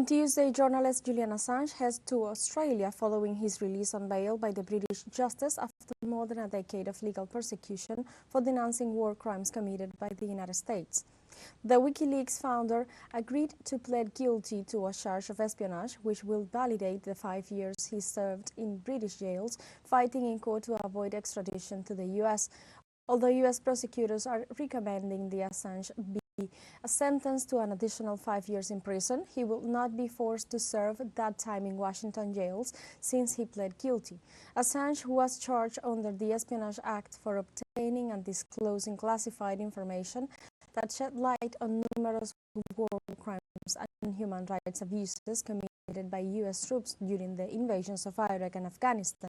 Tuesday, journalist Julian Assange heads to Australia following his release on bail by the British Justice after more than a decade of legal persecution for denouncing war crimes committed by the United States. The WikiLeaks founder agreed to plead guilty to a charge of espionage, which will validate the 5 years he served in British jails, fighting in court to avoid extradition to the US. Although US prosecutors are recommending the Assange be sentenced to an additional 5 years in prison, he will not be forced to serve that time in Washington jails since he pled guilty. Assange was charged under the Espionage Act for obtaining and disclosing classified information that shed light on numerous war crimes and human rights abuses committed by US troops during the invasions of Iraq and Afghanistan.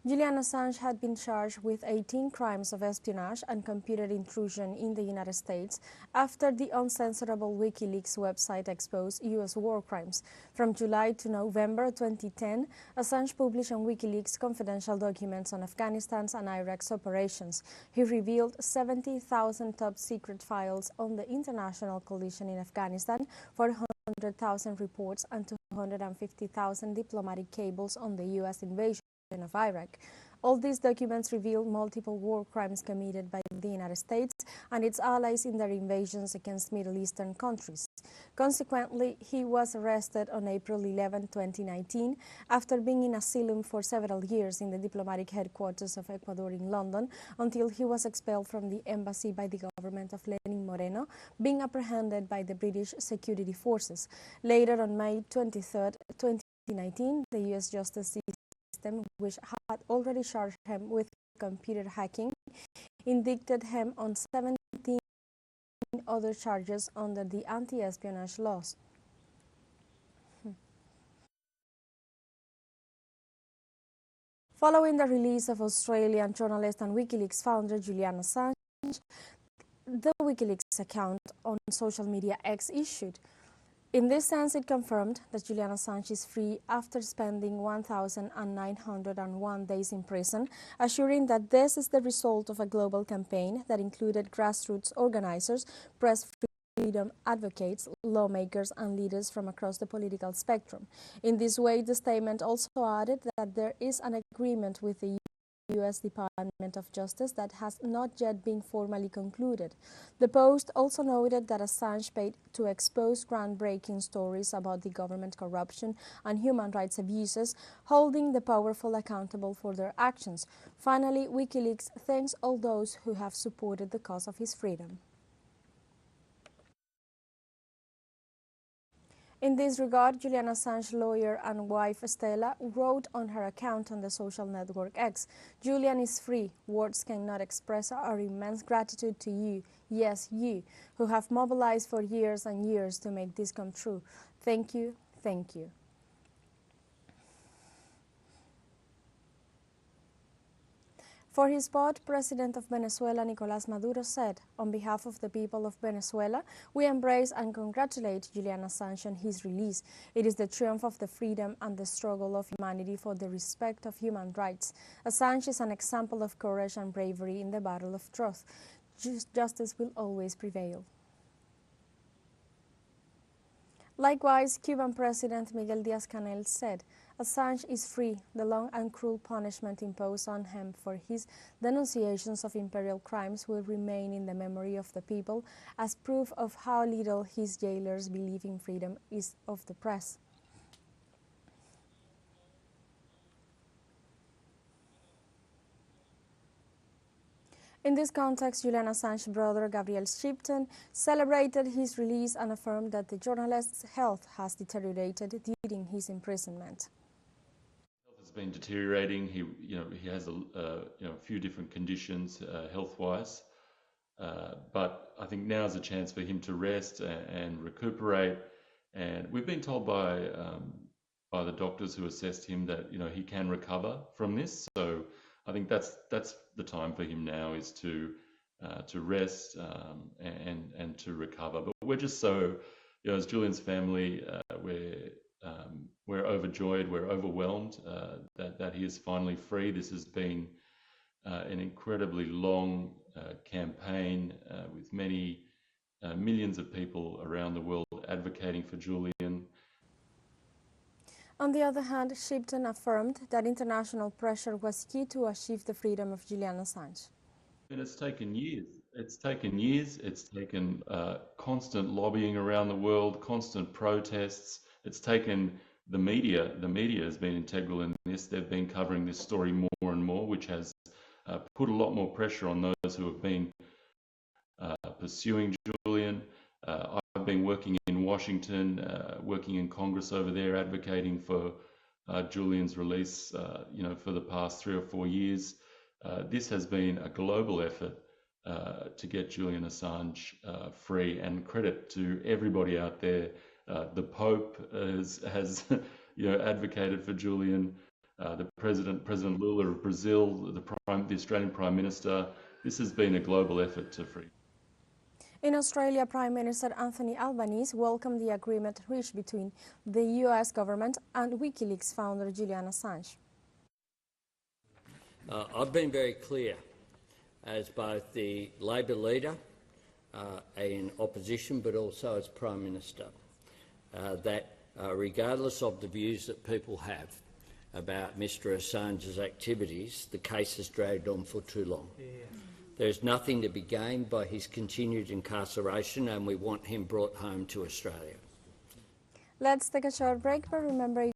Julian Assange had been charged with 18 crimes of espionage and computer intrusion in the United States after the uncensorable WikiLeaks website exposed U.S. war crimes. From July to November 2010, Assange published on WikiLeaks confidential documents on Afghanistan's and Iraq's operations. He revealed 70,000 top-secret files on the international coalition in Afghanistan, 400,000 reports, and 250,000 diplomatic cables on the U.S. invasion of Iraq. All these documents reveal multiple war crimes committed by the United States and its allies in their invasions against Middle Eastern countries. Consequently, he was arrested on April 11, 2019, after being in asylum for several years in the diplomatic headquarters of Ecuador in London, until he was expelled from the embassy by the government of Lenin Moreno, being apprehended by the British security forces. Later, on May 23, 2019, the U.S. Justice which had already charged him with computer hacking, indicted him on 17 other charges under the anti-espionage laws. Following the release of Australian journalist and WikiLeaks founder Julian Assange, the WikiLeaks account on social media X issued. In this sense, it confirmed that Julian Assange is free after spending 1,901 days in prison, assuring that this is the result of a global campaign that included grassroots organizers, press freedom advocates, lawmakers, and leaders from across the political spectrum. In this way, the statement also added that there is an agreement with the U.S. Department of Justice that has not yet been formally concluded. The Post also noted that Assange paid to expose groundbreaking stories about the government corruption and human rights abuses, holding the powerful accountable for their actions. Finally, WikiLeaks thanks all those who have supported the cause of his freedom. In this regard, Julian Assange's lawyer and wife Stella wrote on her account on the social network X, "Julian is free. Words cannot express our immense gratitude to you, yes, you, who have mobilized for years and years to make this come true. Thank you, thank you." For his part, President of Venezuela Nicolás Maduro said, "On behalf of the people of Venezuela, we embrace and congratulate Julian Assange on his release. It is the triumph of the freedom and the struggle of humanity for the respect of human rights. Assange is an example of courage and bravery in the battle of truth. Justice will always prevail." Likewise, Cuban President Miguel Díaz-Canel said, "Assange is free. The long and cruel punishment imposed on him for his denunciations of imperial crimes will remain in the memory of the people as proof of how little his jailers believe in freedom of the press." In this context, Julian Assange's brother, Gabriel Shipton, celebrated his release and affirmed that the journalist's health has deteriorated during his imprisonment. Health has been deteriorating. He has a few different conditions health-wise, but I think now is a chance for him to rest and recuperate. And we've been told by the doctors who assessed him that he can recover from this. So I think that's the time for him now, is to rest and to recover. But we're just so, as Julian's family, we're overjoyed, we're overwhelmed that he is finally free. This has been an incredibly long campaign with many millions of people around the world advocating for Julian. On the other hand, Shipton affirmed that international pressure was key to achieve the freedom of Julian Assange. And it's taken years. It's taken constant lobbying around the world, constant protests. It's taken the media. The media has been integral in this. They've been covering this story more and more, which has put a lot more pressure on those who have been pursuing Julian. I've been working in Washington, working in Congress over there, advocating for Julian's release, for the past 3 or 4 years. This has been a global effort to get Julian Assange free, and credit to everybody out there. The Pope has advocated for Julian. The President Lula of Brazil, the Australian Prime Minister. This has been a global effort to free. In Australia, Prime Minister Anthony Albanese welcomed the agreement reached between the US government and WikiLeaks founder Julian Assange. I've been very clear as both the Labor leader in opposition but also as Prime Minister that regardless of the views that people have about Mr Assange's activities, the case has dragged on for too long. There's nothing to be gained by his continued incarceration, and we want him brought home to Australia. Let's take a short break, but remember